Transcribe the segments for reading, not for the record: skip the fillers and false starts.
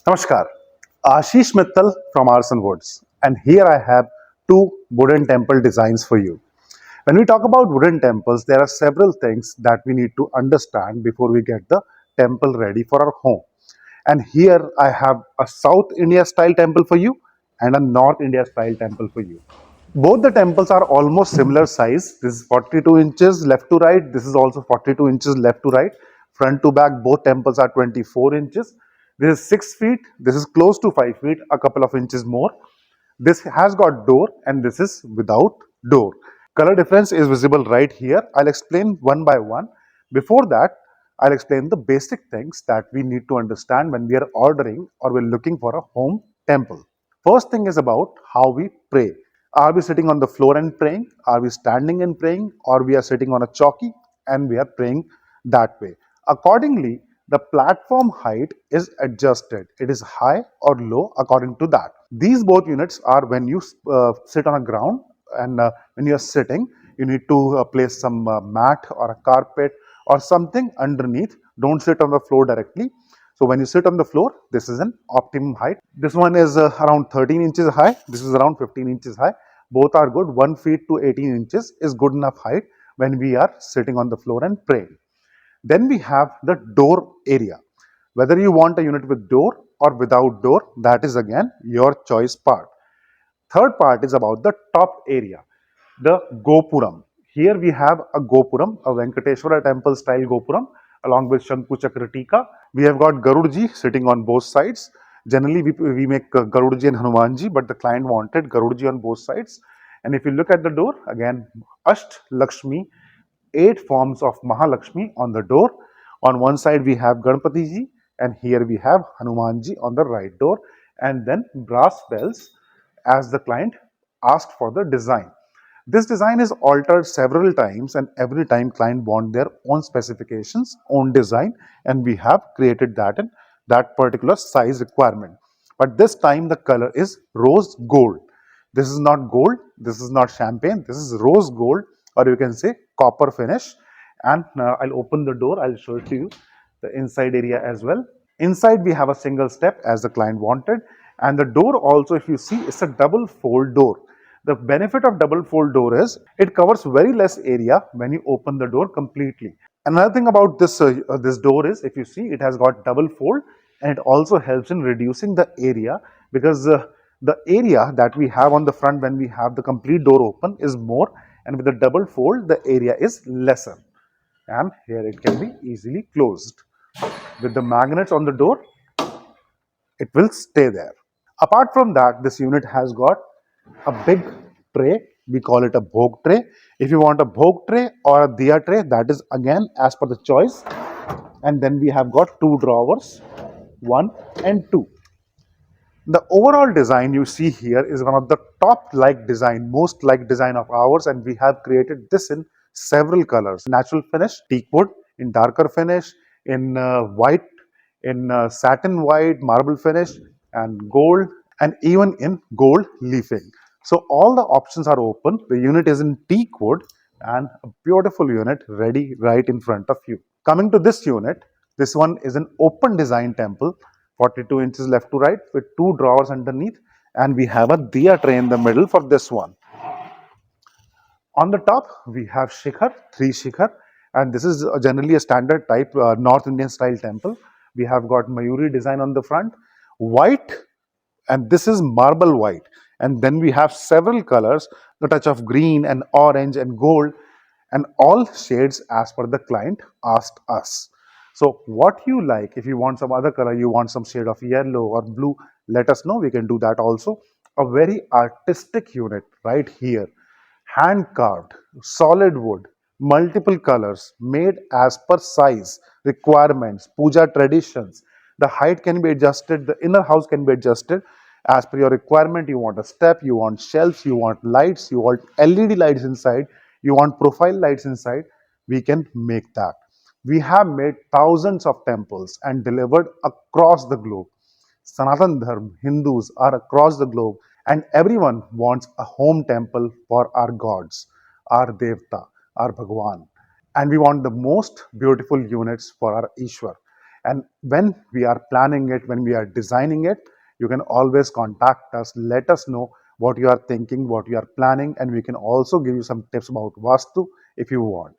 Namaskar, Ashish Mittal from Aarsun Woods, and here I have two wooden temple designs for you. When we talk about wooden temples, there are several things that we need to understand before we get the temple ready for our home. And here I have a South India style temple for you and a North India style temple for you. Both the temples are almost similar size. This is 42 inches left to right. This is also 42 inches left to right. Front to back, both temples are 24 inches. This is 6 feet. This is close to 5 feet, a couple of inches more. This has got door and this is without door. Color difference is visible right here. I'll explain one by one. Before that, I'll explain the basic things that we need to understand when we are ordering or we're looking for a home temple. First thing is about how we pray. Are we sitting on the floor and praying? Are we standing and praying? Or we are sitting on a chalky and we are praying that way? Accordingly, the platform height is adjusted. It is high or low according to that. These both units are when you sit on a ground and when you are sitting, you need to place some mat or a carpet or something underneath. Don't sit on the floor directly. So when you sit on the floor, this is an optimum height. This one is around 13 inches high. This is around 15 inches high. Both are good. 1 feet to 18 inches is good enough height when we are sitting on the floor and praying. Then we have the door area. Whether you want a unit with door or without door, that is again your choice part. Third part is about the top area, the Gopuram. Here we have a Gopuram, a Venkateshwara temple style Gopuram, along with Shanku Chakratika. We have got Garudji sitting on both sides. Generally, we make Garudji and Hanumanji, but the client wanted Garudji on both sides. And if you look at the door, again, Asht Lakshmi, 8 forms of Mahalakshmi on the door. On one side, we have Ganpati ji, and here we have Hanumanji on the right door, and then brass bells as the client asked for the design. This design is altered several times and every time client want their own specifications, own design, and we have created that in that particular size requirement. But this time the color is rose gold. This is not gold, this is not champagne, this is rose gold, or you can say copper finish. And I'll open the door, I'll show it to you, the inside area as well. Inside we have a single step as the client wanted, and the door also, if you see, it's a double fold door. The benefit of double fold door is it covers very less area when you open the door completely. Another thing about this door is, if you see, it has got double fold and it also helps in reducing the area, because the area that we have on the front when we have the complete door open is more, and with the double fold the area is lesser, and here it can be easily closed. With the magnets on the door, it will stay there. Apart from that, this unit has got a big tray. We call it a bhog tray. If you want a bhog tray or a diya tray, that is again as per the choice. And then we have got 2 drawers, 1 and 2. The overall design you see here is one of the top like design, most like design of ours, and we have created this in several colors: natural finish, teak wood, in darker finish, in white, in satin white, marble finish, and gold, and even in gold leafing. So all the options are open. The unit is in teak wood and a beautiful unit ready right in front of you. Coming to this unit, this one is an open design temple, 42 inches left to right with 2 drawers underneath, and we have a diya tray in the middle for this one. On the top, we have shikhar, 3 shikhar, and this is generally a standard type North Indian style temple. We have got Mayuri design on the front, white, and this is marble white. And then we have several colors, the touch of green and orange and gold, and all shades as per the client asked us. So what you like, if you want some other color, you want some shade of yellow or blue, let us know, we can do that also. A very artistic unit right here, hand carved, solid wood, multiple colors, made as per size, requirements, puja traditions. The height can be adjusted, the inner house can be adjusted as per your requirement. You want a step, you want shelves, you want lights, you want LED lights inside, you want profile lights inside, we can make that. We have made thousands of temples and delivered across the globe. Sanatan Dharma, Hindus are across the globe, and everyone wants a home temple for our gods, our Devta, our Bhagwan. And we want the most beautiful units for our Ishwar. And when we are planning it, when we are designing it, you can always contact us, let us know what you are thinking, what you are planning, and we can also give you some tips about Vastu if you want.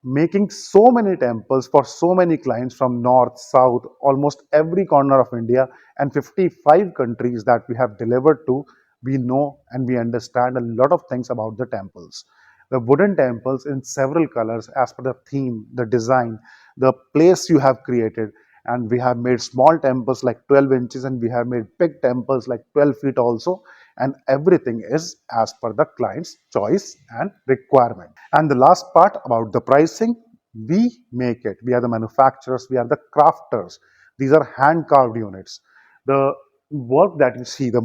Making so many temples for so many clients from north, south, almost every corner of India, and 55 countries that we have delivered to, we know and we understand a lot of things about the temples. The wooden temples in several colors as per the theme, the design, the place you have created. And we have made small temples like 12 inches, and we have made big temples like 12 feet also. And everything is as per the client's choice and requirement. And the last part about the pricing, we make it. We are the manufacturers, we are the crafters. These are hand carved units. The work that you see, the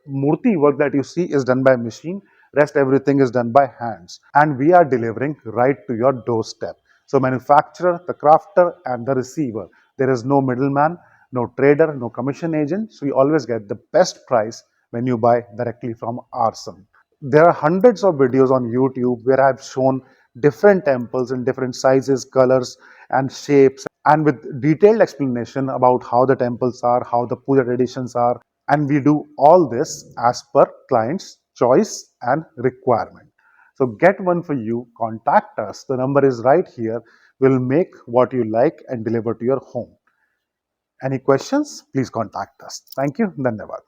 murti work that you see is done by machine. Rest everything is done by hands. And we are delivering right to your doorstep. So manufacturer, the crafter, and the receiver. There is no middleman, no trader, no commission agent. So you always get the best price when you buy directly from Aarsun. There are hundreds of videos on YouTube where I've shown different temples in different sizes, colors, and shapes, and with detailed explanation about how the temples are, how the puja traditions are. And we do all this as per client's choice and requirement. So get one for you, contact us. The number is right here. We'll make what you like and deliver to your home. Any questions? Please contact us. Thank you. Dhanyavad.